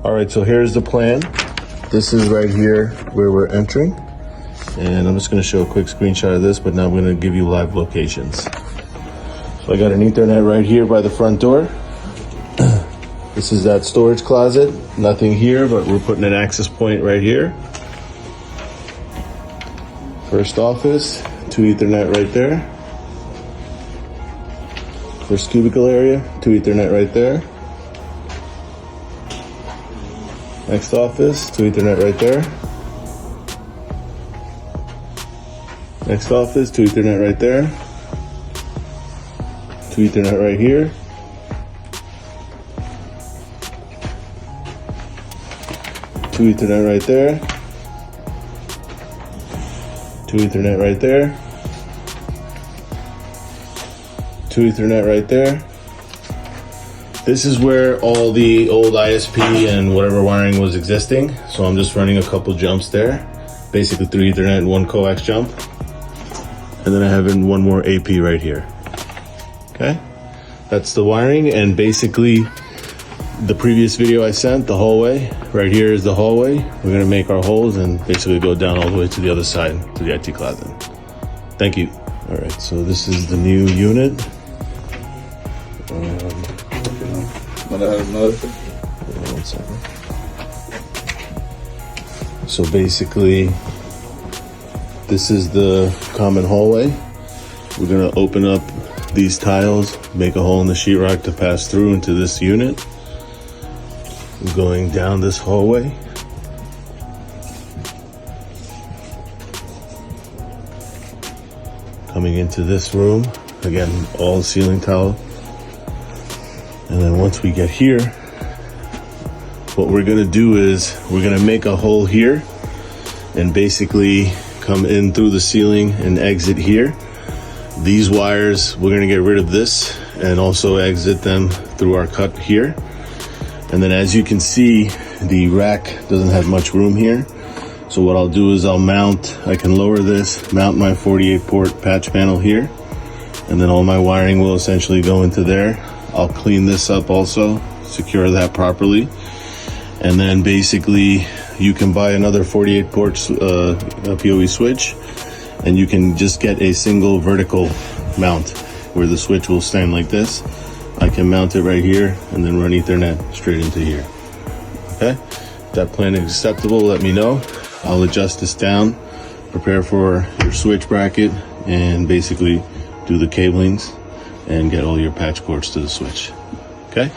All right, so here's the plan. This is right here where we're entering. And I'm just gonna show a quick screenshot of this, but now I'm gonna give you live locations. So I got an Ethernet right here by the front door. This is that storage closet. Nothing here, but we're putting an access point right here. First office, 2 Ethernet right there. First cubicle area, 2 Ethernet right there. Next office, 2 Ethernet right there. Next office, 2 Ethernet right there. 2 Ethernet right here. Two Ethernet right there. 2 Ethernet right there. 2 Ethernet right there. This is where all the old ISP and whatever wiring was existing. So I'm just running a couple jumps there. Basically 3 Ethernet and 1 coax jump. And then I have in one more AP right here. Okay, that's the wiring. And basically the previous video I sent, the hallway, right here is the hallway. We're gonna make our holes and basically go down all the way to the other side, to the IT closet. Thank you. All right, so this is the new unit. One second. So basically, this is the common hallway. We're gonna open up these tiles, make a hole in the sheetrock to pass through into this unit. Going down this hallway. Coming into this room. Again, all ceiling tile. And then once we get here, what we're gonna do is we're gonna make a hole here and basically come in through the ceiling and exit here. These wires, we're gonna get rid of this and also exit them through our cut here. And then as you can see, the rack doesn't have much room here. So what I'll do is I can lower this, mount my 48 port patch panel here, and then all my wiring will essentially go into there. I'll clean this up also, secure that properly. And then basically you can buy another 48 port PoE switch, and you can just get a single vertical mount where the switch will stand like this. I can mount it right here and then run Ethernet straight into here. Okay, if that plan is acceptable, let me know. I'll adjust this down, prepare for your switch bracket, and basically do the cablings and get all your patch cords to the switch. Okay.